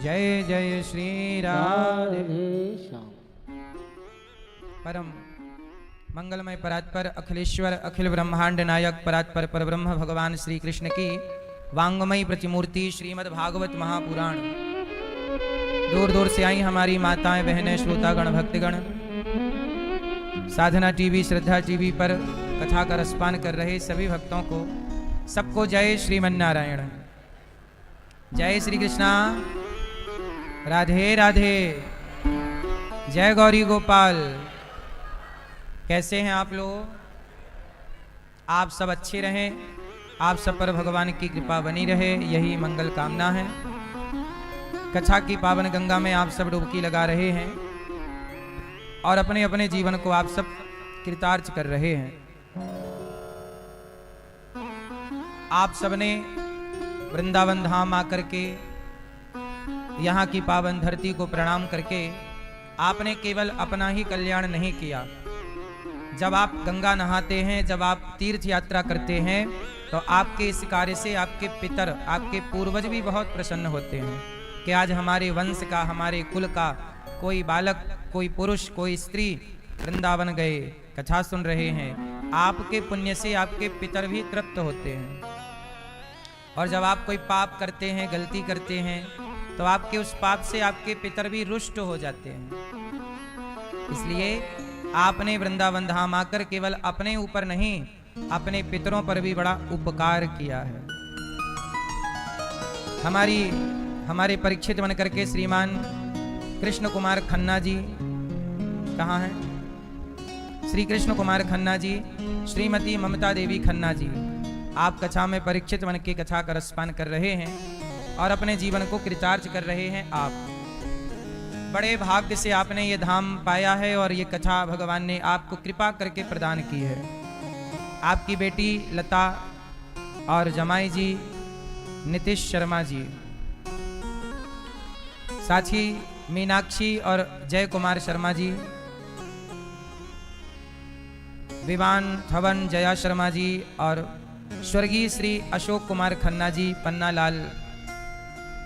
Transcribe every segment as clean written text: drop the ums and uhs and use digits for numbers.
जय जय श्री राधे। परम मंगलमय परात्पर अखिलेश्वर अखिल ब्रह्मांड नायक परात्पर परब्रह्म भगवान श्री कृष्ण की वांगमयी प्रतिमूर्ति श्रीमद् भागवत महापुराण। दूर दूर से आई हमारी माताएं बहनें श्रोतागण भक्तगण साधना टीवी श्रद्धा टीवी पर कथा का रसपान कर रहे सभी भक्तों को सबको जय श्रीमन नारायण, जय श्री कृष्णा, राधे राधे, जय गौरी गोपाल। कैसे हैं आप लोग? आप सब अच्छे रहें, आप सब पर भगवान की कृपा बनी रहे, यही मंगल कामना है। कथा की पावन गंगा में आप सब डुबकी लगा रहे हैं और अपने अपने जीवन को आप सब कृतार्थ कर रहे हैं। आप सबने वृंदावन धाम आकर के यहाँ की पावन धरती को प्रणाम करके आपने केवल अपना ही कल्याण नहीं किया। जब आप गंगा नहाते हैं, जब आप तीर्थ यात्रा करते हैं, तो आपके इस कार्य से आपके पितर, आपके पूर्वज भी बहुत प्रसन्न होते हैं कि आज हमारे वंश का, हमारे कुल का कोई बालक, कोई पुरुष, कोई स्त्री वृंदावन गए, कथा सुन रहे हैं। आपके पुण्य से आपके पितर भी तृप्त होते हैं। और जब आप कोई पाप करते हैं, गलती करते हैं, तो आपके उस पाप से आपके पितर भी रुष्ट हो जाते हैं। इसलिए आपने वृंदावन धाम आकर केवल अपने ऊपर नहीं, अपने पितरों पर भी बड़ा उपकार किया है। हमारे परीक्षित बन करके श्रीमान कृष्ण कुमार खन्ना जी कहाँ हैं? श्री कृष्ण कुमार खन्ना जी, श्रीमती ममता देवी खन्ना जी, आप कथा में परीक्षित बन के कथा का रसपान कर रहे हैं और अपने जीवन को कृतार्थ कर रहे हैं। आप बड़े भाग्य से आपने ये धाम पाया है और ये कथा भगवान ने आपको कृपा करके प्रदान की है। आपकी बेटी लता और जमाई जी नीतीश शर्मा जी, साथी मीनाक्षी और जय कुमार शर्मा जी, विवान थवन जया शर्मा जी और स्वर्गीय श्री अशोक कुमार खन्ना जी, पन्ना लाल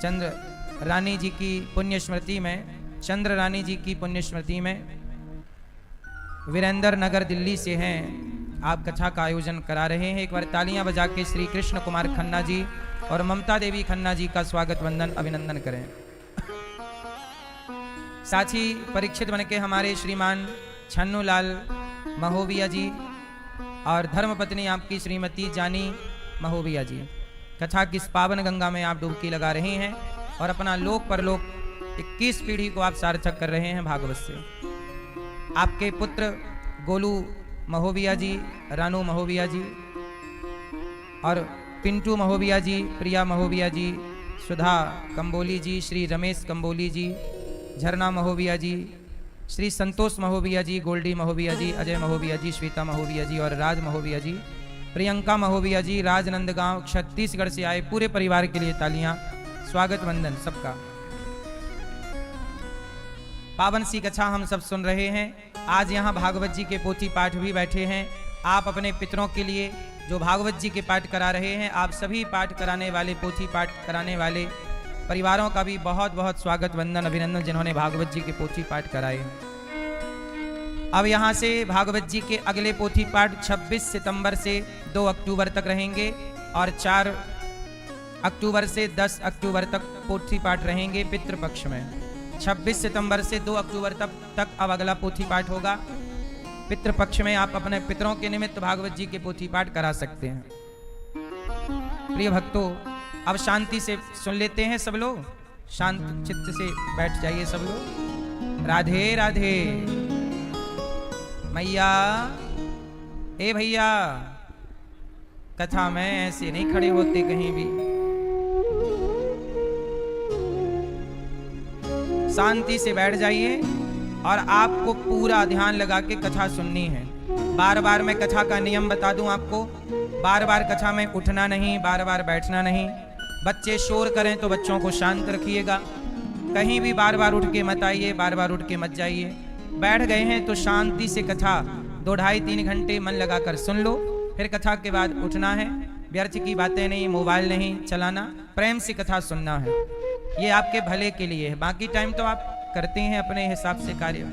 चंद्र रानी जी की पुण्य स्मृति में, चंद्र रानी जी की पुण्य स्मृति में वीरेंद्र नगर दिल्ली से हैं। आप कथा का आयोजन करा रहे हैं। एक बार तालियां बजा के श्री कृष्ण कुमार खन्ना जी और ममता देवी खन्ना जी का स्वागत वंदन अभिनंदन करें। साथ ही परीक्षित बन के हमारे श्रीमान छन्नू लाल महोबिया जी और धर्मपत्नी आपकी श्रीमती जानी महोबिया जी, कथा की इस पावन गंगा में आप डुबकी लगा रहे हैं और अपना लोक परलोक 21 पीढ़ी को आप सार्थक कर रहे हैं भागवत से। आपके पुत्र गोलू महोबिया जी, रानू महोबिया जी और पिंटू महोबिया जी, प्रिया महोबिया जी, सुधा कंबोली जी, श्री रमेश कंबोली जी, झरना महोबिया जी, श्री संतोष महोबिया जी, गोल्डी महोबिया जी, अजय महोबिया जी, श्वेता महोबिया जी और राज महोबिया जी, प्रियंका महोबिया जी, राजनंदगांव छत्तीसगढ़ से आए पूरे परिवार के लिए तालियां, स्वागत वंदन सबका। पावन सी कथा हम सब सुन रहे हैं। आज यहाँ भागवत जी के पोथी पाठ भी बैठे हैं। आप अपने पितरों के लिए जो भागवत जी के पाठ करा रहे हैं, आप सभी पाठ कराने वाले, पोथी पाठ कराने वाले परिवारों का भी बहुत बहुत स्वागत वंदन अभिनंदन, जिन्होंने भागवत जी के पोथी पाठ कराए। अब यहाँ से भागवत जी के अगले पोथी पाठ 26 सितंबर से 2 अक्टूबर तक रहेंगे और 4 अक्टूबर से 10 अक्टूबर तक पोथी पाठ रहेंगे पितृपक्ष में। 26 सितंबर से 2 अक्टूबर तक अब अगला पोथी पाठ होगा। पितृपक्ष में आप अपने पितरों के निमित्त भागवत जी के पोथी पाठ करा सकते हैं। प्रिय भक्तों, अब शांति से सुन लेते हैं सब लोग, शांत चित्त से बैठ जाइए सब लोग। राधे राधे। मैया, ए भैया, कथा में ऐसे नहीं खड़े होते कहीं भी, शांति से बैठ जाइए और आपको पूरा ध्यान लगा के कथा सुननी है। बार बार मैं कथा का नियम बता दूं आपको, बार बार कथा में उठना नहीं, बार बार बैठना नहीं। बच्चे शोर करें तो बच्चों को शांत रखिएगा, कहीं भी बार बार उठ के मत आइए, बार बार उठ के मत जाइए। बैठ गए हैं तो शांति से कथा 2 ढाई 3 घंटे मन लगाकर सुन लो, फिर कथा के बाद उठना है। व्यर्थ की बातें नहीं, मोबाइल नहीं चलाना, प्रेम से कथा सुनना है। ये आपके भले के लिए है, बाकी टाइम तो आप करते हैं अपने हिसाब से कार्य।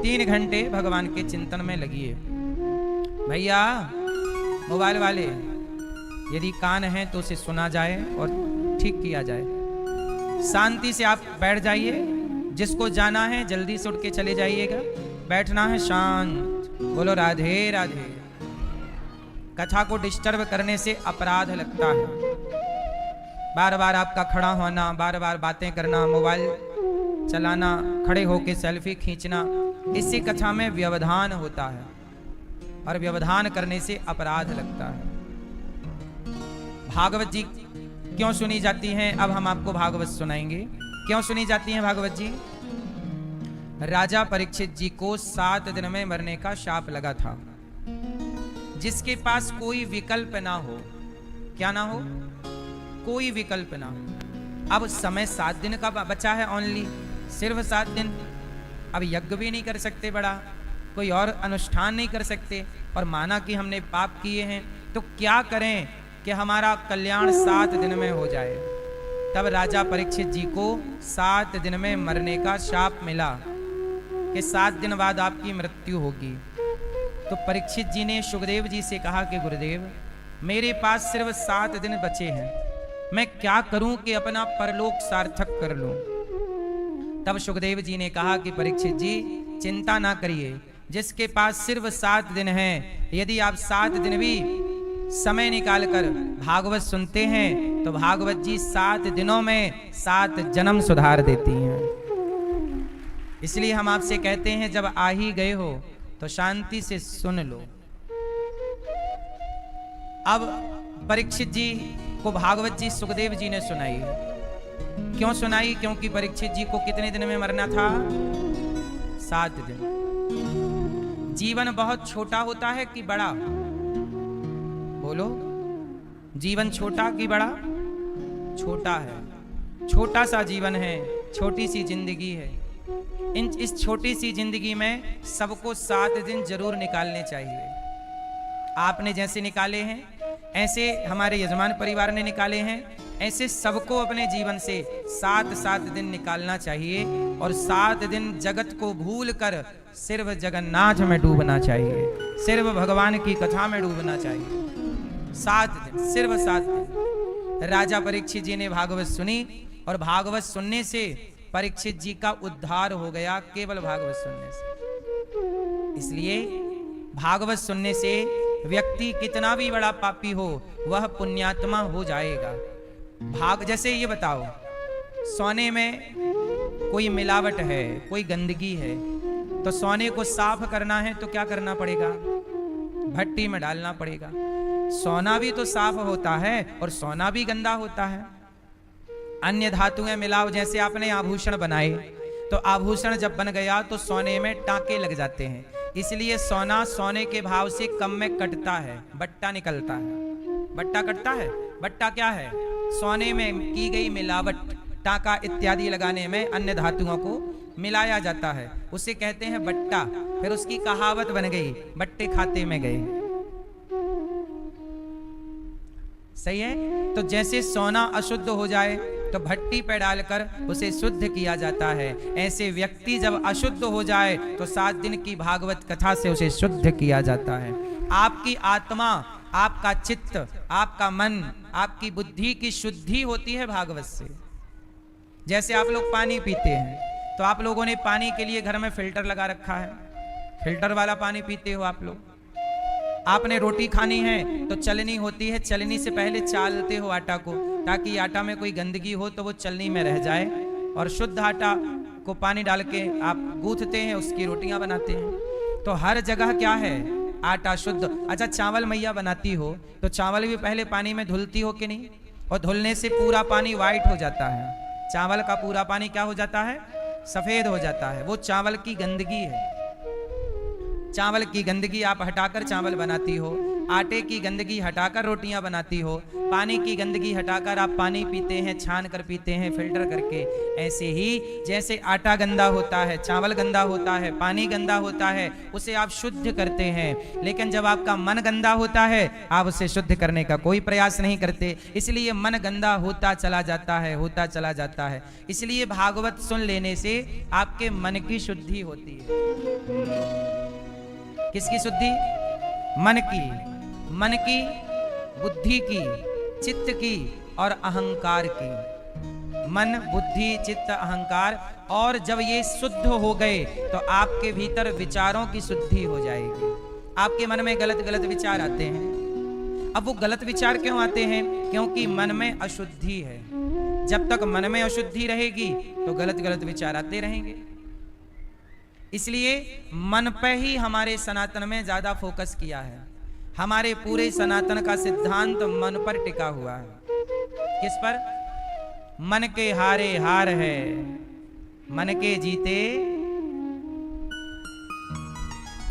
3 घंटे भगवान के चिंतन में लगिए। भैया मोबाइल वाले, यदि कान है तो उसे सुना जाए और ठीक किया जाए। शांति से आप बैठ जाइए, जिसको जाना है जल्दी से उठ के चले जाइएगा, बैठना है शांत। बोलो राधे राधे। कथा को डिस्टर्ब करने से अपराध लगता है। बार बार आपका खड़ा होना, बार बार बातें करना, मोबाइल चलाना, खड़े होके सेल्फी खींचना, इससे कथा में व्यवधान होता है और व्यवधान करने से अपराध लगता है। भागवत जी क्यों सुनी जाती हैं? अब हम आपको भागवत सुनाएंगे। क्यों सुनी जाती हैं भागवत जी? राजा परीक्षित जी को 7 दिन में मरने का शाप लगा था। जिसके पास कोई विकल्प ना हो, क्या ना हो? कोई विकल्प ना हो। अब समय 7 दिन का बचा है, ओनली सिर्फ 7 दिन। अब यज्ञ भी नहीं कर सकते बड़ा, कोई और अनुष्ठान नहीं कर सकते, और माना कि हमने पाप किए हैं, तो क्या करें कि हमारा कल्याण 7 दिन में हो जाए। तब राजा परीक्षित जी को 7 दिन में मरने का शाप मिला कि 7 दिन बाद आपकी मृत्यु होगी। तो परीक्षित जी ने सुखदेव जी से कहा कि गुरुदेव, मेरे पास सिर्फ 7 दिन बचे हैं, मैं क्या करूं कि अपना परलोक सार्थक कर लूं। तब सुखदेव जी ने कहा कि परीक्षित जी चिंता ना करिए, जिसके पास सिर्फ 7 दिन हैं, यदि आप 7 दिन भी समय निकालकर भागवत सुनते हैं तो भागवत जी 7 दिनों में 7 जन्म सुधार देती हैं। इसलिए हम आपसे कहते हैं, जब आ ही गए हो तो शांति से सुन लो। अब परीक्षित जी को भागवत जी सुखदेव जी ने सुनाई। क्यों सुनाई? क्योंकि परीक्षित जी को कितने दिन में मरना था? 7 दिन। जीवन बहुत छोटा होता है कि बड़ा? बोलो, जीवन छोटा कि बड़ा? छोटा है। छोटा सा जीवन है, छोटी सी जिंदगी है। इस छोटी सी जिंदगी में सबको 7 दिन जरूर निकालने चाहिए। आपने जैसे निकाले हैं, ऐसे हमारे यजमान परिवार ने निकाले हैं, ऐसे सबको अपने जीवन से 7 दिन निकालना चाहिए। और 7 दिन जगत को भूल कर सिर्फ जगन्नाथ में डूबना चाहिए, सिर्फ भगवान की कथा में डूबना चाहिए। 7 दिन, सिर्फ 7 दिन। राजा परीक्षित जी ने भागवत सुनी, और भागवत सुनने से परीक्षित जी का उद्धार हो गया, केवल भागवत सुनने से। इसलिए भागवत सुनने से व्यक्ति कितना भी बड़ा पापी हो, वह पुण्यात्मा हो जाएगा। जैसे ये बताओ, सोने में कोई मिलावट है, कोई गंदगी है, तो सोने को साफ करना है तो क्या करना पड़ेगा? भट्टी में डालना पड़ेगा। सोना भी तो साफ होता है और सोना भी गंदा होता है। अन्य धातुएं मिलाओ, जैसे आपने आभूषण बनाए, तो आभूषण जब बन गया तो सोने में टांके लग जाते हैं, इसलिए सोना सोने के भाव से कम में कटता है, बट्टा निकलता है। बट्टा कटता है। बट्टा क्या है? सोने में की गई मिलावट, टाका इत्यादि लगाने में अन्य धातुओं को मिलाया जाता है, उसे कहते हैं बट्टा। फिर उसकी कहावत बन गई, बट्टे खाते में गए। सही है? तो जैसे सोना अशुद्ध हो जाए तो भट्टी पे डालकर उसे शुद्ध किया जाता है, ऐसे व्यक्ति जब अशुद्ध हो जाए तो 7 दिन की भागवत कथा से उसे शुद्ध किया जाता है। आपकी आत्मा, आपका चित्त, आपका मन, आपकी बुद्धि की शुद्धि होती है भागवत से। जैसे आप लोग पानी पीते हैं, तो आप लोगों ने पानी के लिए घर में फिल्टर लगा रखा है, फिल्टर वाला पानी पीते हो आप लोग। आपने रोटी खानी है तो चलनी होती है, चलनी से पहले चालते हो आटा को, ताकि आटा में कोई गंदगी हो तो वो चलनी में रह जाए, और शुद्ध आटा को पानी डाल के आप गूंथते हैं, उसकी रोटियां बनाते हैं। तो हर जगह क्या है? आटा शुद्ध। अच्छा, चावल मैया बनाती हो तो चावल भी पहले पानी में धुलती हो कि नहीं? और धुलने से पूरा पानी वाइट हो जाता है, चावल का पूरा पानी क्या हो जाता है? सफेद हो जाता है। वो चावल की गंदगी है। चावल की गंदगी आप हटाकर चावल बनाती हो, आटे की गंदगी हटाकर रोटियां बनाती हो, पानी की गंदगी हटाकर आप पानी पीते हैं, छान कर पीते हैं फिल्टर करके। ऐसे ही जैसे आटा गंदा होता है, चावल गंदा होता है, पानी गंदा होता है, उसे आप शुद्ध करते हैं। लेकिन जब आपका मन गंदा होता है, आप उसे शुद्ध करने का कोई प्रयास नहीं करते, इसलिए मन गंदा होता चला जाता है, होता चला जाता है। इसलिए भागवत सुन लेने से आपके मन की शुद्धि होती है। किसकी शुद्धि? मन की, मन की, बुद्धि की, चित्त की और अहंकार की। मन, बुद्धि, चित्त, अहंकार। और जब ये शुद्ध हो गए तो आपके भीतर विचारों की शुद्धि हो जाएगी। आपके मन में गलत गलत विचार आते हैं। अब वो गलत विचार क्यों आते हैं? क्योंकि मन में अशुद्धि है। जब तक मन में अशुद्धि रहेगी तो गलत गलत विचार आते रहेंगे। इसलिए मन पे ही हमारे सनातन में ज्यादा फोकस किया है। हमारे पूरे सनातन का सिद्धांत मन पर टिका हुआ है। किस पर? मन के हारे हार है, मन के जीते।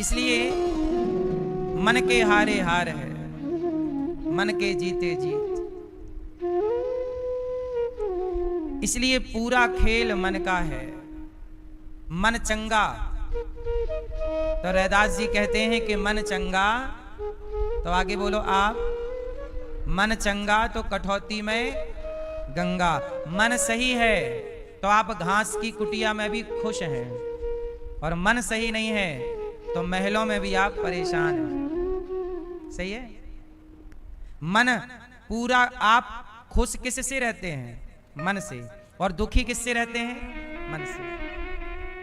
इसलिए मन के हारे हार है, मन के जीते जीत। इसलिए पूरा खेल मन का है। मन चंगा तो रैदास जी कहते हैं कि मन चंगा, तो आगे बोलो आप, मन चंगा तो कठौती में गंगा। मन सही है तो आप घास की कुटिया में भी खुश हैं, और मन सही नहीं है तो महलों में भी आप परेशान हैं। सही है? मन पूरा, आप खुश किससे रहते हैं? मन से। और दुखी किससे रहते हैं? मन से।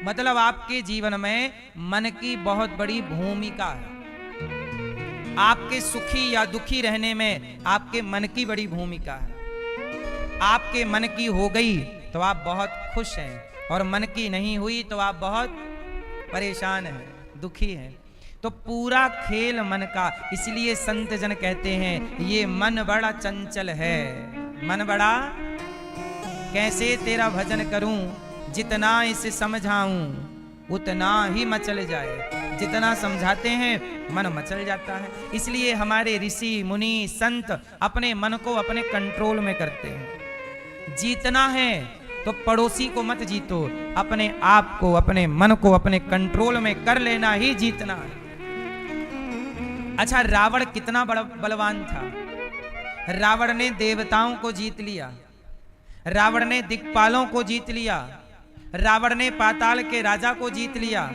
मतलब आपके जीवन में मन की बहुत बड़ी भूमिका है। आपके सुखी या दुखी रहने में आपके मन की बड़ी भूमिका है। आपके मन की हो गई तो आप बहुत खुश हैं, और मन की नहीं हुई तो आप बहुत परेशान हैं, दुखी हैं। तो पूरा खेल मन का। इसलिए संत जन कहते हैं ये मन बड़ा चंचल है। मन बड़ा, कैसे तेरा भजन करूं, जितना इसे समझाऊं उतना ही मचल जाए। जितना समझाते हैं मन मचल जाता है। इसलिए हमारे ऋषि मुनि संत अपने मन को अपने कंट्रोल में करते हैं। जीतना है तो पड़ोसी को मत जीतो, अपने आप को, अपने मन को अपने कंट्रोल में कर लेना ही जीतना है। अच्छा, रावण कितना बड़ा बलवान था। रावण ने देवताओं को जीत लिया, रावण ने दिक्पालों को जीत लिया, रावण ने पाताल के राजा को जीत लिया,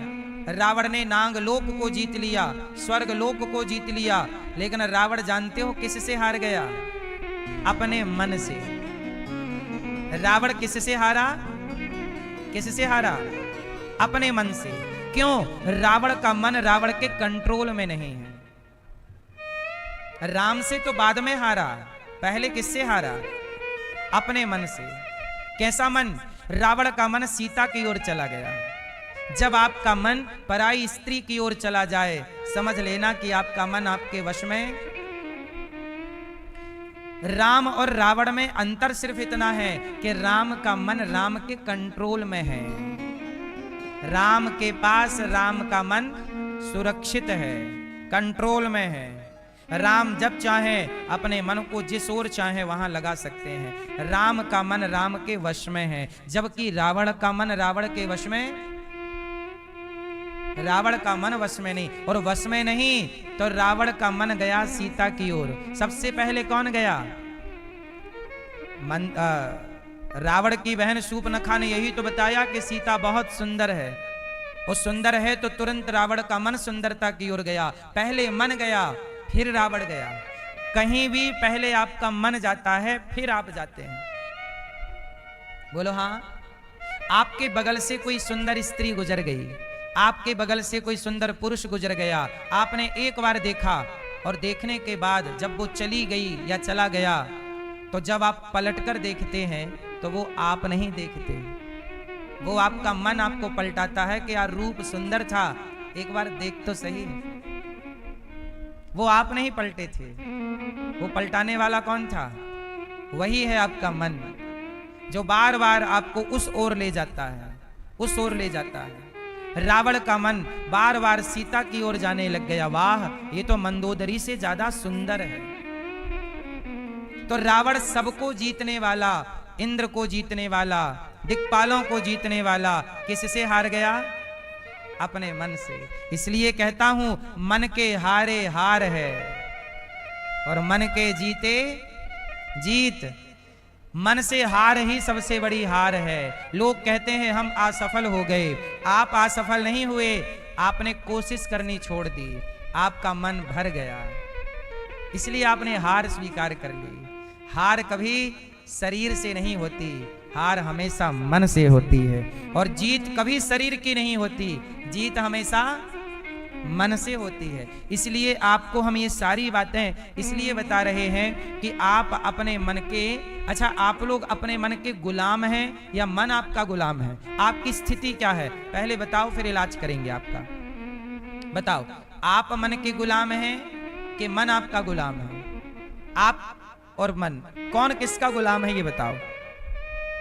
रावण ने नागलोक को जीत लिया, स्वर्ग लोक को जीत लिया। लेकिन रावण जानते हो किससे हार गया? अपने मन से। रावण किससे हारा? किससे हारा? अपने मन से। क्यों? रावण का मन रावण के कंट्रोल में नहीं है। राम से तो बाद में हारा, पहले किससे हारा? अपने मन से। कैसा मन? रावण का मन सीता की ओर चला गया। जब आपका मन पराई स्त्री की ओर चला जाए, समझ लेना कि आपका मन आपके वश में। राम और रावण में अंतर सिर्फ इतना है कि राम का मन राम के कंट्रोल में है। राम के पास राम का मन सुरक्षित है, कंट्रोल में है। राम जब चाहे अपने मन को जिस ओर चाहे वहां लगा सकते हैं। राम का मन राम के वश में है, जबकि रावण का मन रावण के वश में, रावण का मन वश में नहीं। और वश में नहीं तो रावण का मन गया सीता की ओर। सबसे पहले कौन गया? रावण की बहन शूर्पणखा ने यही तो बताया कि सीता बहुत सुंदर है। वो सुंदर है तो तुरंत रावण का मन सुंदरता की ओर गया। पहले मन गया फिर रावण गया। कहीं भी पहले आपका मन जाता है फिर आप जाते हैं। बोलो हाँ। आपके बगल से कोई सुंदर स्त्री गुजर गई, आपके बगल से कोई सुंदर पुरुष गुजर गया, आपने एक बार देखा, और देखने के बाद जब वो चली गई या चला गया, तो जब आप पलटकर देखते हैं तो वो आप नहीं देखते, वो आपका मन आपको पलटाता है कि यार रूप सुंदर था, एक बार देख तो सही। वो आप नहीं पलटे थे, वो पलटाने वाला कौन था? वही है आपका मन, जो बार बार आपको उस ओर ले जाता है, उस ओर ले जाता है। रावण का मन बार बार सीता की ओर जाने लग गया। वाह, ये तो मंदोदरी से ज्यादा सुंदर है। तो रावण सबको जीतने वाला, इंद्र को जीतने वाला, दिक्पालों को जीतने वाला, किससे हार गया? अपने मन से। इसलिए कहता हूं, मन के हारे हार है और मन के जीते जीत। मन से हार ही सबसे बड़ी हार है। लोग कहते हैं हम असफल हो गए। आप असफल नहीं हुए, आपने कोशिश करनी छोड़ दी, आपका मन भर गया, इसलिए आपने हार स्वीकार कर ली। हार कभी शरीर से नहीं होती, हार हमेशा मन से होती है। और जीत कभी शरीर की नहीं होती, जीत हमेशा मन से होती है। इसलिए आपको हम ये सारी बातें इसलिए बता रहे हैं कि आप अपने मन के, अच्छा आप लोग अपने मन के गुलाम हैं या मन आपका गुलाम है? आपकी स्थिति क्या है पहले बताओ, फिर इलाज करेंगे आपका। बताओ, आप मन के गुलाम हैं कि मन आपका गुलाम है? आप और मन कौन किसका गुलाम है ये बताओ।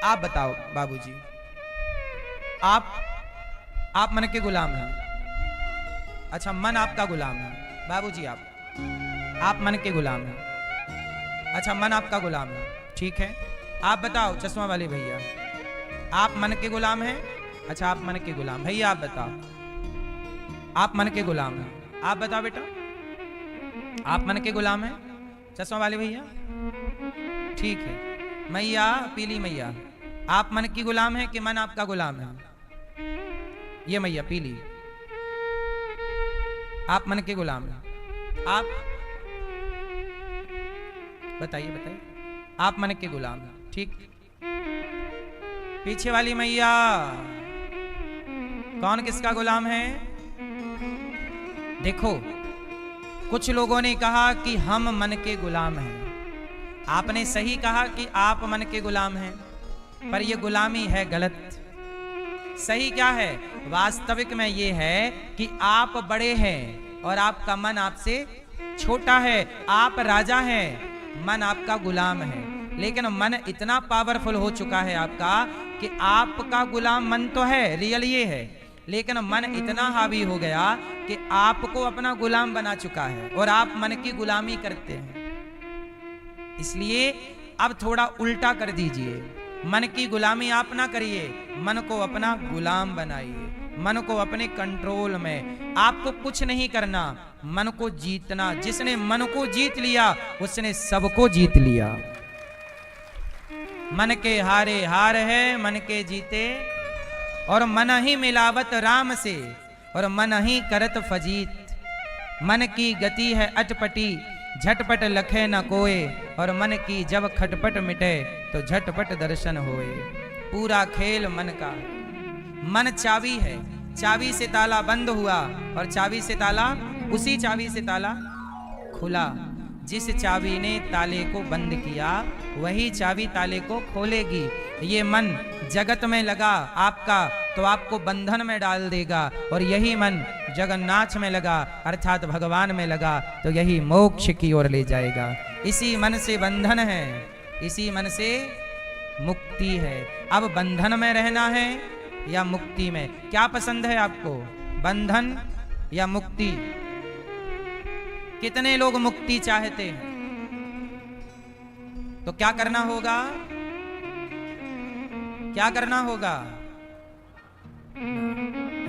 आप बताओ बाबूजी, आप मन के गुलाम हैं। अच्छा, मन आपका गुलाम है। बाबूजी आप मन के गुलाम हैं। अच्छा, मन आपका गुलाम है, ठीक है। आप बताओ चश्मा वाले भैया, आप मन के गुलाम हैं? अच्छा, आप मन के गुलाम। भैया आप बताओ, आप मन के गुलाम हैं? आप बताओ बेटा, आप मन के गुलाम हैं? चश्मा वाले भैया, ठीक है। मैया, पीली मैया, आप मन की गुलाम है कि मन आपका गुलाम है? ये मैया पीली, आप मन के गुलाम हैं। आप बताइए बताइए, आप मन के गुलाम हैं, ठीक। पीछे वाली मैया, कौन किसका गुलाम है? देखो, कुछ लोगों ने कहा कि हम मन के गुलाम हैं। आपने सही कहा कि आप मन के गुलाम हैं, पर यह गुलामी है गलत। सही क्या है? वास्तविक में ये है कि आप बड़े हैं और आपका मन आपसे छोटा है। आप राजा हैं, मन आपका गुलाम है। लेकिन मन इतना पावरफुल हो चुका है आपका कि आपका गुलाम मन तो है, रियल ये है, लेकिन मन इतना हावी हो गया कि आपको अपना गुलाम बना चुका है और आप मन की गुलामी करते हैं। इसलिए अब थोड़ा उल्टा कर दीजिए, मन की गुलामी आप ना करिए, मन को अपना गुलाम बनाइए, मन को अपने कंट्रोल में। आपको कुछ नहीं करना, मन को जीतना। जिसने मन को जीत लिया उसने सबको जीत लिया। मन के हारे हार है, मन के जीते, और मन ही मिलावत राम से, और मन ही करत फजीत। मन की गति है अटपटी, झटपट लखे न कोए, और मन की जब खटपट मिटे तो झटपट दर्शन होए। पूरा खेल मन का। मन चाबी है, चाबी से ताला बंद हुआ और चाबी से ताला, उसी चाबी से ताला खुला। जिस चाबी ने ताले को बंद किया वही चाबी ताले को खोलेगी। ये मन जगत में लगा आपका तो आपको बंधन में डाल देगा, और यही मन जगन्नाथ में लगा अर्थात भगवान में लगा तो यही मोक्ष की ओर ले जाएगा। इसी मन से बंधन है, इसी मन से मुक्ति है। अब बंधन में रहना है या मुक्ति में? क्या पसंद है आपको, बंधन या मुक्ति? कितने लोग मुक्ति चाहते हैं? तो क्या करना होगा? क्या करना होगा?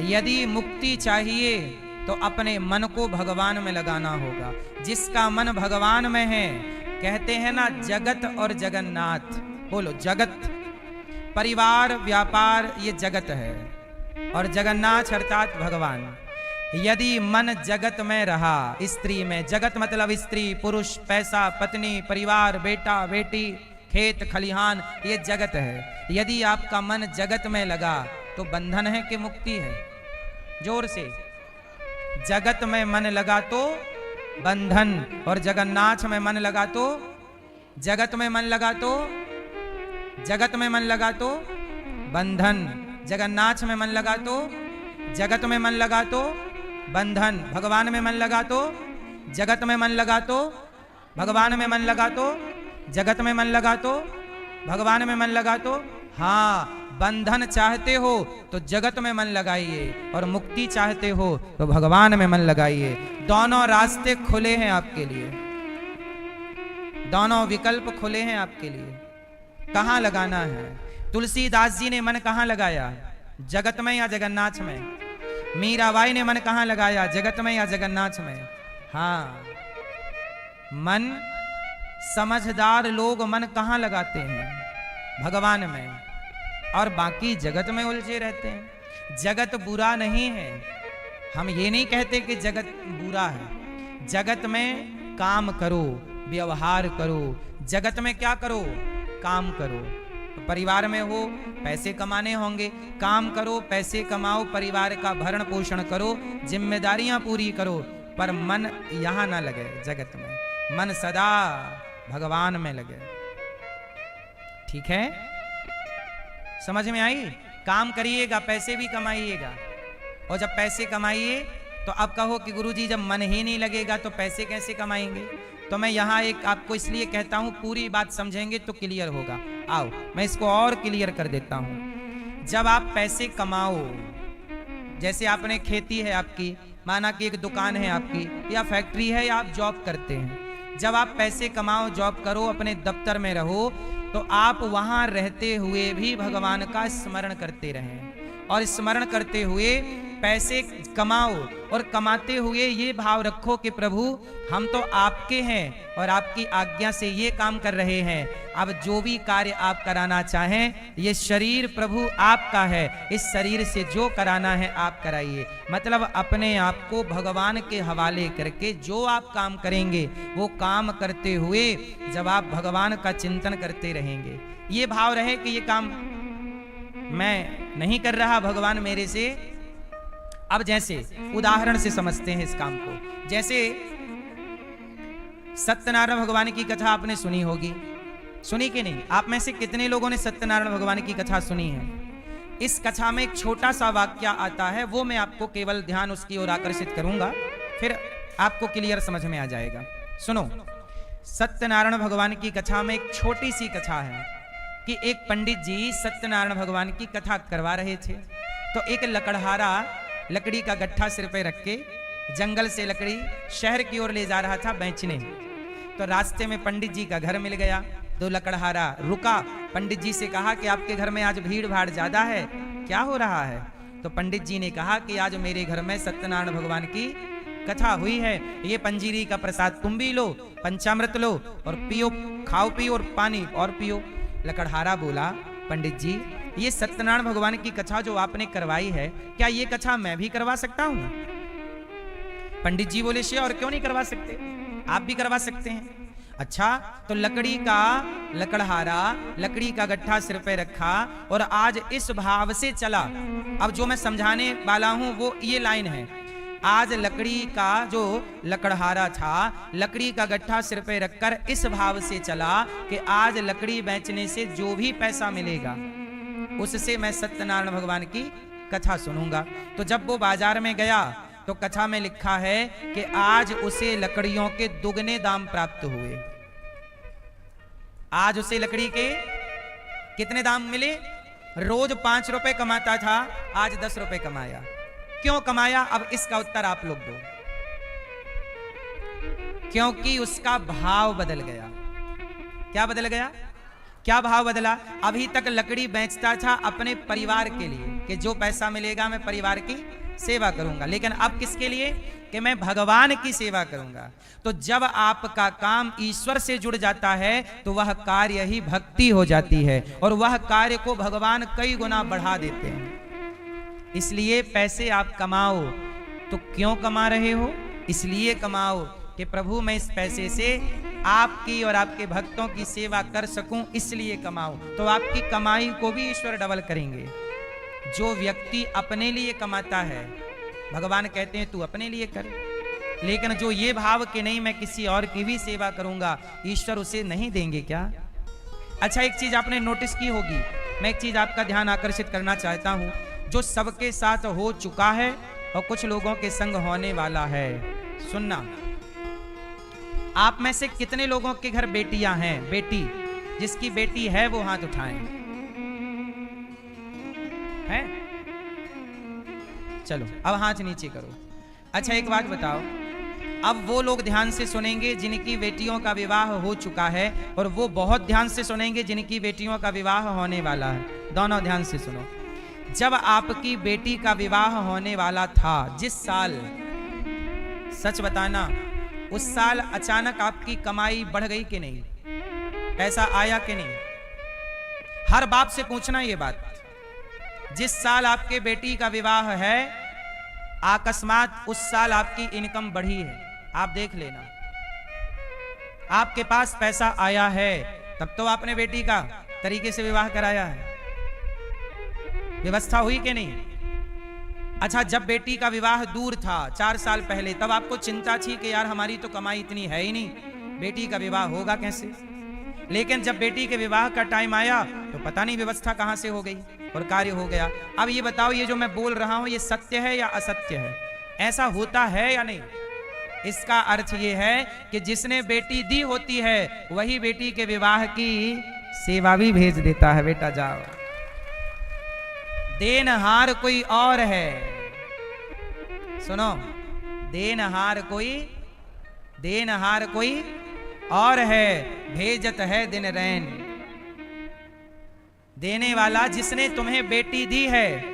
यदि मुक्ति चाहिए तो अपने मन को भगवान में लगाना होगा। जिसका मन भगवान में है, कहते हैं ना जगत और जगन्नाथ, बोलो जगत, परिवार व्यापार ये जगत है, और जगन्नाथ अर्थात भगवान। यदि मन जगत में रहा, स्त्री में, जगत मतलब स्त्री पुरुष, पैसा पत्नी परिवार बेटा बेटी खेत खलिहान, ये जगत है। यदि आपका मन जगत में लगा तो बंधन है कि मुक्ति है? जोर से, जगत में मन लगा तो बंधन, और जगन्नाथ में मन लगा तो, जगत में मन लगा तो, जगत में मन लगा तो बंधन, जगन्नाथ में मन लगा तो, जगत में मन लगा तो बंधन, भगवान में मन लगा तो, जगत में मन लगा तो, भगवान में मन लगा तो, जगत में मन लगा तो, भगवान में मन लगा तो। हाँ, बंधन चाहते हो तो जगत में मन लगाइए, और मुक्ति चाहते हो तो भगवान में मन लगाइए। दोनों रास्ते खुले हैं आपके लिए, दोनों विकल्प खुले हैं आपके लिए। कहां लगाना है? तुलसीदास जी ने मन कहां लगाया? जगत में या जगन्नाथ में? मीराबाई ने मन कहां लगाया? जगत में या जगन्नाथ में? हाँ, मन समझदार लोग मन कहां लगाते हैं? भगवान में, और बाकी जगत में उलझे रहते हैं। जगत बुरा नहीं है, हम ये नहीं कहते कि जगत बुरा है। जगत में काम करो, व्यवहार करो, जगत में क्या करो? काम करो। तो परिवार में हो, पैसे कमाने होंगे, काम करो, पैसे कमाओ, परिवार का भरण पोषण करो, जिम्मेदारियां पूरी करो, पर मन यहां ना लगे जगत में, मन सदा भगवान में लगे। ठीक है, समझ में आई? काम करिएगा, पैसे भी कमाइएगा, और जब पैसे कमाइए तो अब कहो कि गुरुजी जब मन ही नहीं लगेगा तो पैसे कैसे कमाएंगे? तो मैं यहाँ एक आपको इसलिए कहता हूँ, पूरी बात समझेंगे तो क्लियर होगा। आओ मैं इसको और क्लियर कर देता हूँ। जब आप पैसे कमाओ, जैसे आपने खेती है आपकी, माना कि एक दुकान है आपकी या फैक्ट्री है या आप जॉब करते हैं, जब आप पैसे कमाओ, जॉब करो, अपने दफ्तर में रहो, तो आप वहां रहते हुए भी भगवान का स्मरण करते रहें, और स्मरण करते हुए पैसे कमाओ, और कमाते हुए ये भाव रखो कि प्रभु हम तो आपके हैं और आपकी आज्ञा से ये काम कर रहे हैं। अब जो भी कार्य आप कराना चाहें, ये शरीर प्रभु आपका है, इस शरीर से जो कराना है आप कराइए। मतलब अपने आप को भगवान के हवाले करके जो आप काम करेंगे वो काम करते हुए जब आप भगवान का चिंतन करते रहेंगे, ये भाव रहे कि ये काम मैं नहीं कर रहा, भगवान मेरे से। अब जैसे उदाहरण से समझते हैं इस काम को। जैसे सत्यनारायण भगवान की कथा आपने सुनी होगी, सुनी कि नहीं? आप में से कितने लोगों ने सत्यनारायण भगवान की कथा सुनी है? इस कथा में एक छोटा सा वाक्य आता है, वो मैं आपको केवल ध्यान उसकी ओर आकर्षित करूंगा, फिर आपको क्लियर समझ में आ जाएगा। सुनो, सत्यनारायण भगवान की कथा में एक छोटी सी कथा है कि एक पंडित जी सत्यनारायण भगवान की कथा करवा रहे थे, तो एक लकड़हारा लकड़ी का गट्ठा सिर पे रख के जंगल से लकड़ी शहर की ओर ले जा रहा था बेचने। तो रास्ते में पंडित जी का घर मिल गया, तो लकड़हारा रुका, पंडित जी से कहा कि आपके घर में आज भीड़ भाड़ ज्यादा है, क्या हो रहा है? तो पंडित जी ने कहा कि आज मेरे घर में सत्यनारायण भगवान की कथा हुई है, ये पंजीरी का प्रसाद तुम भी लो, पंचामृत लो और पियो, खाओ पियो और पानी और पियो। लकड़हारा बोला, पंडित जी ये सत्यनारायण भगवान की कथा जो आपने करवाई है, क्या ये कथा मैं भी करवा सकता हूं? पंडित जी बोले, श्योर, क्यों नहीं करवा सकते, आप भी करवा सकते हैं। अच्छा, तो लकड़ी का लकड़हारा लकड़ी का गट्ठा सिर पे रखा और आज इस भाव से चला। अब जो मैं समझाने वाला हूं वो ये लाइन है, आज लकड़ी का जो लकड़हारा था, लकड़ी का गट्ठा सिर पे रखकर इस भाव से चला कि आज लकड़ी बेचने से जो भी पैसा मिलेगा उससे मैं सत्यनारायण भगवान की कथा सुनूंगा। तो जब वो बाजार में गया तो कथा में लिखा है कि आज उसे लकड़ियों के दुगने दाम प्राप्त हुए। आज उसे लकड़ी के कितने दाम मिले? रोज 5 रुपए कमाता था, आज 10 रुपए कमाया। क्यों कमाया? अब इसका उत्तर आप लोग दो। क्योंकि उसका भाव बदल गया। क्या बदल गया? क्या भाव बदला? अभी तक लकड़ी बेचता था अपने परिवार के लिए कि जो पैसा मिलेगा मैं परिवार की सेवा करूंगा, लेकिन अब किसके लिए? कि मैं भगवान की सेवा करूंगा। तो जब आपका काम ईश्वर से जुड़ जाता है तो वह कार्य ही भक्ति हो जाती है, और वह कार्य को भगवान कई गुना बढ़ा देते हैं। इसलिए पैसे आप कमाओ तो क्यों कमा रहे हो? इसलिए कमाओ कि प्रभु मैं इस पैसे से आपकी और आपके भक्तों की सेवा कर सकूं, इसलिए कमाओ। तो आपकी कमाई को भी ईश्वर डबल करेंगे। जो व्यक्ति अपने लिए कमाता है, भगवान कहते हैं तू अपने लिए कर, लेकिन जो ये भाव कि नहीं मैं किसी और की भी सेवा करूंगा, ईश्वर उसे नहीं देंगे क्या? अच्छा, एक चीज आपने नोटिस की होगी, मैं एक चीज आपका ध्यान आकर्षित करना चाहता हूं, जो सबके साथ हो चुका है और कुछ लोगों के संग होने वाला है। सुनना, आप में से कितने लोगों के घर बेटियां हैं? बेटी, जिसकी बेटी है वो हाथ उठाएं। है? चलो अब हाथ नीचे करो। अच्छा एक बात बताओ, अब वो लोग ध्यान से सुनेंगे जिनकी बेटियों का विवाह हो चुका है, और वो बहुत ध्यान से सुनेंगे जिनकी बेटियों का विवाह होने वाला है। दोनों ध्यान से सुनो। जब आपकी बेटी का विवाह होने वाला था, जिस साल, सच बताना, उस साल अचानक आपकी कमाई बढ़ गई कि नहीं? पैसा आया कि नहीं? हर बाप से पूछना ये बात। जिस साल आपके बेटी का विवाह है, अकस्मात उस साल आपकी इनकम बढ़ी है, आप देख लेना। आपके पास पैसा आया है, तब तो आपने बेटी का तरीके से विवाह कराया है, व्यवस्था हुई कि नहीं? अच्छा, जब बेटी का विवाह दूर था 4 साल पहले, तब आपको चिंता थी कि यार हमारी तो कमाई इतनी है ही नहीं, बेटी का विवाह होगा कैसे? लेकिन जब बेटी के विवाह का टाइम आया तो पता नहीं व्यवस्था कहां से हो गई और कार्य हो गया। अब ये बताओ, ये जो मैं बोल रहा हूं ये सत्य है या असत्य है? ऐसा होता है या नहीं? इसका अर्थ ये है कि जिसने बेटी दी होती है वही बेटी के विवाह की सेवा भी भेज देता है। बेटा जाओ, देनहार कोई और है। सुनो, देनहार कोई और है, भेजत है दिन रैन। देने वाला जिसने तुम्हें बेटी दी है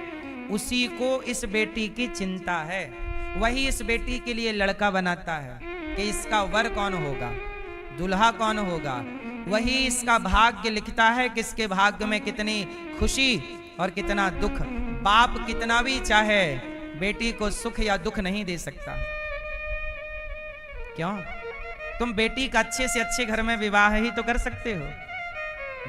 उसी को इस बेटी की चिंता है, वही इस बेटी के लिए लड़का बनाता है कि इसका वर कौन होगा, दुल्हा कौन होगा। वही इसका भाग्य लिखता है कि इसके भाग्य में कितनी खुशी और कितना दुख। बाप कितना भी चाहे बेटी को सुख या दुख नहीं दे सकता। क्यों? तुम बेटी का अच्छे से अच्छे घर में विवाह ही तो कर सकते हो,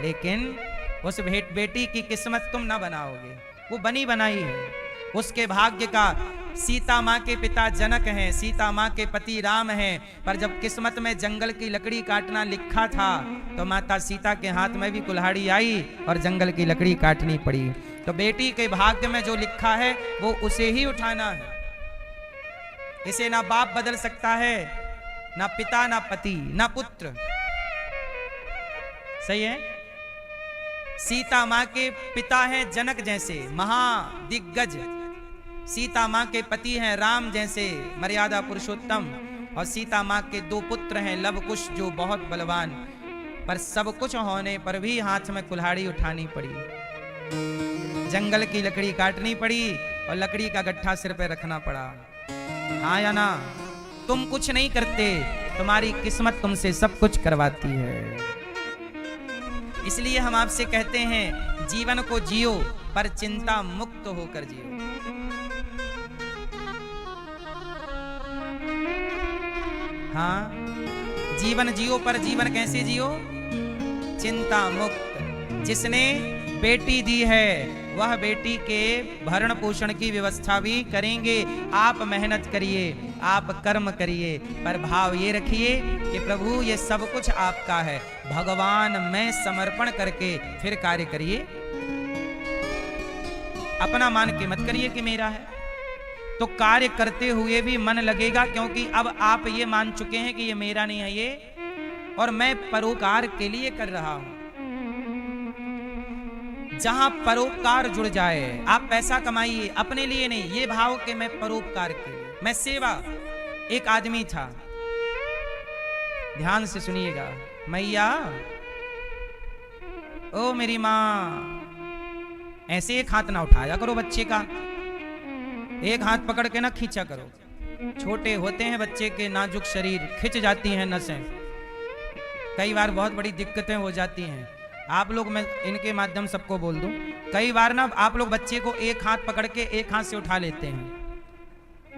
लेकिन उस बेटी की किस्मत तुम ना बनाओगे, वो बनी बनाई है। उसके भाग्य का, सीता माँ के पिता जनक हैं, सीता माँ के पति राम हैं, पर जब किस्मत में जंगल की लकड़ी काटना लिखा था तो माता सीता के हाथ में भी कुल्हाड़ी आई और जंगल की लकड़ी काटनी पड़ी। तो बेटी के भाग्य में जो लिखा है वो उसे ही उठाना है। इसे ना बाप बदल सकता है, ना पिता, ना पति, ना पुत्र। सही है? सीता माँ के पिता हैं जनक जैसे महादिग्गज, सीता माँ के पति हैं राम जैसे मर्यादा पुरुषोत्तम, और सीता माँ के 2 पुत्र हैं लव कुश जो बहुत बलवान। पर सब कुछ होने पर भी हाथ में कुल्हाड़ी उठानी पड़ी, जंगल की लकड़ी काटनी पड़ी और लकड़ी का गट्ठा सिर पे रखना पड़ा। हाँ या ना? तुम कुछ नहीं करते, तुम्हारी किस्मत तुमसे सब कुछ करवाती है। इसलिए हम आपसे कहते हैं, जीवन को जियो पर चिंता मुक्त होकर जियो। हाँ, जीवन जियो, पर जीवन कैसे जियो? चिंता मुक्त। जिसने बेटी दी है वह बेटी के भरण पोषण की व्यवस्था भी करेंगे। आप मेहनत करिए, आप कर्म करिए, पर भाव ये रखिए कि प्रभु ये सब कुछ आपका है, भगवान में समर्पण करके फिर कार्य करिए। अपना मान के मत करिए कि मेरा है। तो कार्य करते हुए भी मन लगेगा, क्योंकि अब आप ये मान चुके हैं कि ये मेरा नहीं है ये, और मैं परोपकार के लिए कर रहा हूं। जहां परोपकार जुड़ जाए, आप पैसा कमाइए अपने लिए नहीं, ये भाव कि मैं परोपकार के लिए, मैं सेवा। एक आदमी था, ध्यान से सुनिएगा, मैया ओ मेरी माँ, ऐसे एक हाथ ना उठाया करो बच्चे का, एक हाथ पकड़ के ना खींचा करो। छोटे होते हैं बच्चे के नाजुक शरीर, खिंच जाती हैं नसें, कई बार बहुत बड़ी दिक्कतें हो जाती हैं। आप लोग, मैं इनके माध्यम सबको बोल दूं, कई बार ना आप लोग बच्चे को एक हाथ पकड़ के एक हाथ से उठा लेते हैं,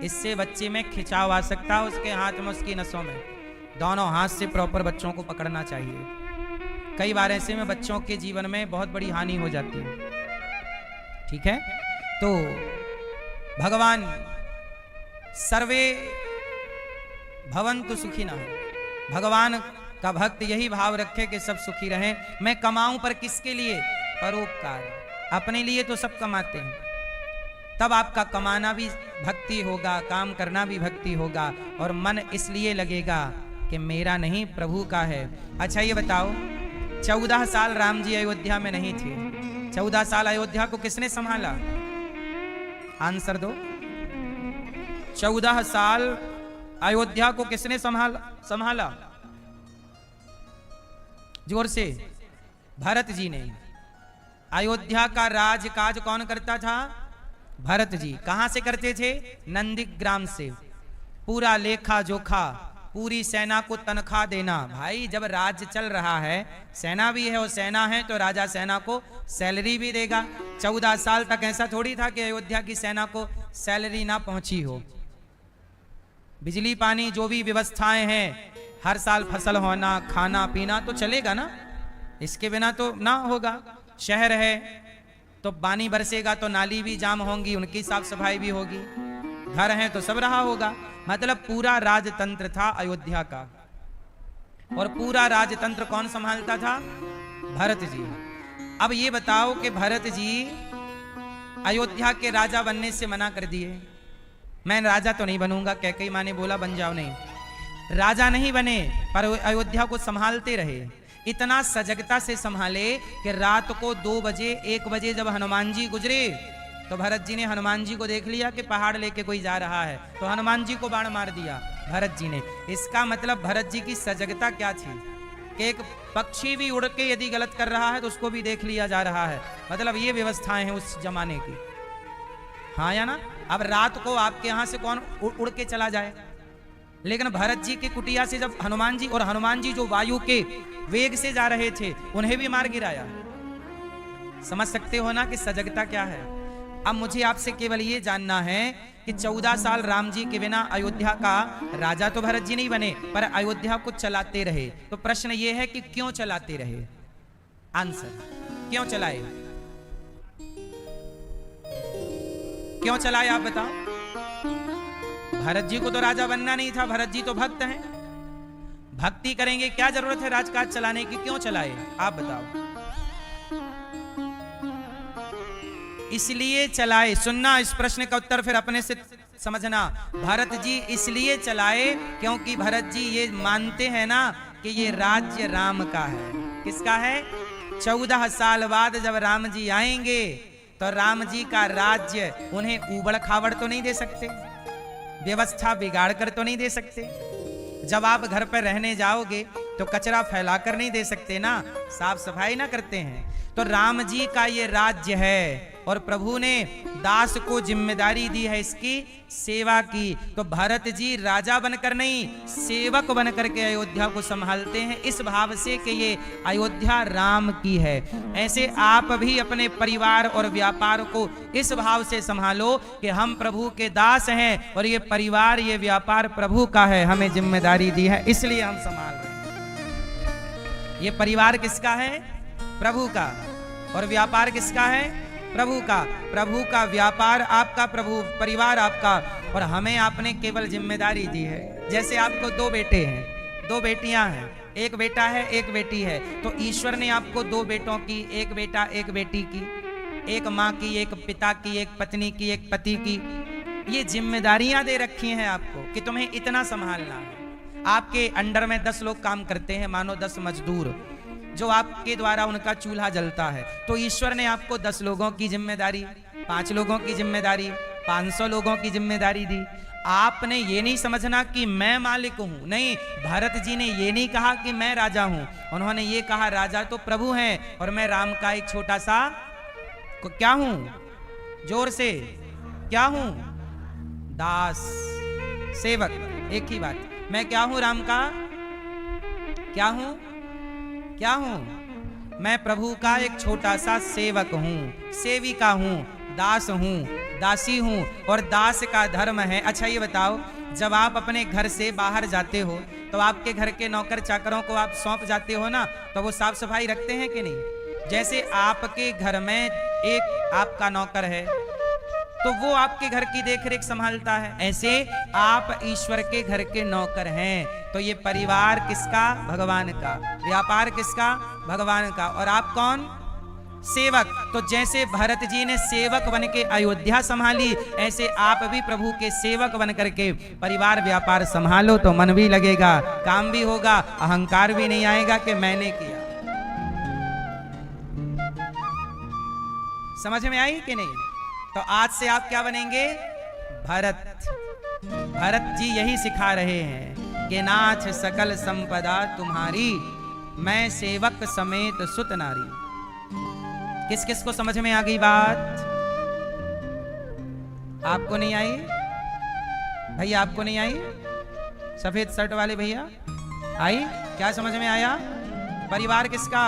इससे बच्चे में खिंचाव आ सकता है, उसके हाथ में, उसकी नसों में। दोनों हाथ से प्रॉपर बच्चों को पकड़ना चाहिए। कई बार ऐसे में बच्चों के जीवन में बहुत बड़ी हानि हो जाती है। ठीक है? तो भगवान सर्वे भवन्तु सुखिनः, भगवान का भक्त यही भाव रखे कि सब सुखी रहें। मैं कमाऊं पर किसके लिए? परोपकार। अपने लिए तो सब कमाते हैं, तब आपका कमाना भी भक्ति होगा, काम करना भी भक्ति होगा, और मन इसलिए लगेगा कि मेरा नहीं प्रभु का है। अच्छा ये बताओ, 14 साल राम जी अयोध्या में नहीं थे, 14 साल अयोध्या को किसने संभाला? आंसर दो। 14 साल अयोध्या को किसने संभाला? जोर से। भरत जी ने। अयोध्या का राजकाज कौन करता था? भरत जी। कहां से करते थे? नंदीग्राम से। पूरा लेखा जोखा, पूरी सेना को तनख्वाह देना। भाई जब राज्य चल रहा है, सेना भी है और सेना है तो राजा सेना को सैलरी भी देगा। 14 साल तक ऐसा थोड़ी था कि अयोध्या की सेना को सैलरी ना पहुंची हो। बिजली पानी जो भी व्यवस्थाएं हैं, हर साल फसल होना, खाना पीना तो चलेगा ना, इसके बिना तो ना होगा। शहर है तो पानी बरसेगा तो नाली भी जाम होंगी, उनकी साफ सफाई भी होगी। घर है तो सब रहा होगा। मतलब पूरा राजतंत्र था अयोध्या का। और पूरा राजतंत्र कौन संभालता था? भरत जी। अब ये बताओ कि भरत जी अयोध्या के राजा बनने से मना कर दिए। मैं राजा तो नहीं बनूंगा, कैकेयी माँ ने बोला बन जाओ। नहीं, राजा नहीं बने पर अयोध्या को संभालते रहे। इतना सजगता से संभाले कि रात को 2 बजे 1 बजे जब हनुमान जी गुजरे तो भरत जी ने हनुमान जी को देख लिया कि पहाड़ लेके कोई जा रहा है, तो हनुमान जी को बाण मार दिया भरत जी ने। इसका मतलब भरत जी की सजगता क्या थी कि एक पक्षी भी उड़ के यदि गलत कर रहा है तो उसको भी देख लिया जा रहा है। मतलब ये व्यवस्थाएं हैं उस जमाने की। हाँ या ना? अब रात को आपके यहां से कौन उड़ के चला जाए? लेकिन भरत जी की कुटिया से जब हनुमान जी, और हनुमान जी जो वायु के वेग से जा रहे थे, उन्हें भी मार गिराया। समझ सकते हो ना कि सजगता क्या है। अब मुझे आपसे केवल ये जानना है कि 14 साल राम जी के बिना अयोध्या का राजा तो भरत जी नहीं बने, पर अयोध्या को चलाते रहे। तो प्रश्न ये है कि क्यों चलाते रहे? आंसर, क्यों चलाए? क्यों चलाए आप बताओ। भरत जी को तो राजा बनना नहीं था, भरत जी तो भक्त हैं। भक्ति करेंगे, क्या जरूरत है राजकाज चलाने की? क्यों चलाए आप बताओ। इसलिए चलाए। सुनना, इस प्रश्न का उत्तर फिर अपने से समझना। भरत जी इसलिए चलाए क्योंकि भरत जी ये मानते हैं ना कि ये राज्य राम का है। किसका है? 14 साल बाद जब राम जी आएंगे तो राम जी का राज्य उन्हें उबड़ खाबड़ तो नहीं दे सकते, व्यवस्था बिगाड़ कर तो नहीं दे सकते। जब आप घर पर रहने जाओगे तो कचरा फैला कर नहीं दे सकते ना, साफ सफाई ना करते हैं। तो राम जी का ये राज्य है और प्रभु ने दास को जिम्मेदारी दी है इसकी सेवा की। तो भरत जी राजा बनकर नहीं, सेवक बनकर के अयोध्या को संभालते हैं, इस भाव से कि ये अयोध्या राम की है। ऐसे आप भी अपने परिवार और व्यापार को इस भाव से संभालो कि हम प्रभु के दास हैं और ये परिवार, ये व्यापार प्रभु का है, हमें जिम्मेदारी दी है, इसलिए हम संभाल रहे हैं। ये परिवार किसका है? प्रभु का। और व्यापार किसका है? प्रभु का। प्रभु का व्यापार आपका, प्रभु परिवार आपका, और हमें आपने केवल जिम्मेदारी दी है। जैसे आपको 2 बेटे हैं, 2 बेटियां हैं, एक बेटा है एक बेटी है, तो ईश्वर ने आपको 2 बेटों की, एक बेटा एक बेटी की, एक माँ की एक पिता की, एक पत्नी की एक पति की, ये जिम्मेदारियां दे रखी हैं आपको कि तुम्हें इतना संभालना है। आपके अंडर में 10 लोग काम करते हैं, मानो 10 मजदूर जो आपके द्वारा उनका चूल्हा जलता है, तो ईश्वर ने आपको 10 लोगों की जिम्मेदारी, 5 लोगों की जिम्मेदारी, 500 लोगों की जिम्मेदारी दी। आपने ये नहीं समझना कि मैं मालिक हूं, नहीं। भरत जी ने ये नहीं कहा कि मैं राजा हूं, उन्होंने ये कहा राजा तो प्रभु हैं और मैं राम का एक छोटा सा क्या हूं? जोर से, क्या हूं? दास, सेवक। एक ही बात, मैं क्या हूं? राम का क्या हूं? क्या हूं? मैं प्रभु का एक छोटा सा सेवक हूं, सेविका हूं, दास हूं, दासी हूं। और दास का धर्म है। अच्छा ये बताओ, जब आप अपने घर से बाहर जाते हो तो आपके घर के नौकर चाकरों को आप सौंप जाते हो ना, तो वो साफ सफाई रखते हैं कि नहीं? जैसे आपके घर में एक आपका नौकर है तो वो आपके घर की देखरेख संभालता है, ऐसे आप ईश्वर के घर के नौकर हैं। तो ये परिवार किसका? भगवान का। व्यापार किसका? भगवान का। और आप कौन? सेवक। तो जैसे भरत जी ने सेवक बन के अयोध्या संभाली, ऐसे आप भी प्रभु के सेवक बन करके परिवार व्यापार संभालो, तो मन भी लगेगा, काम भी होगा, अहंकार भी नहीं आएगा कि मैंने किया। समझ में आई कि नहीं? तो आज से आप क्या बनेंगे? भरत। भरत जी यही सिखा रहे हैं कि नाथ सकल संपदा तुम्हारी, मैं सेवक समेत सुत नारी। किस किस को समझ में आ गई बात? आपको नहीं आई? भैया आपको नहीं आई? सफेद शर्ट वाले भैया आई? क्या समझ में आया? परिवार किसका?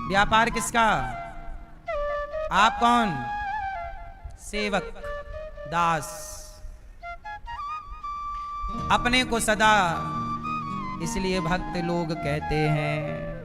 व्यापार किसका? आप कौन? सेवक, दास। अपने को सदा इसलिए भक्त लोग कहते हैं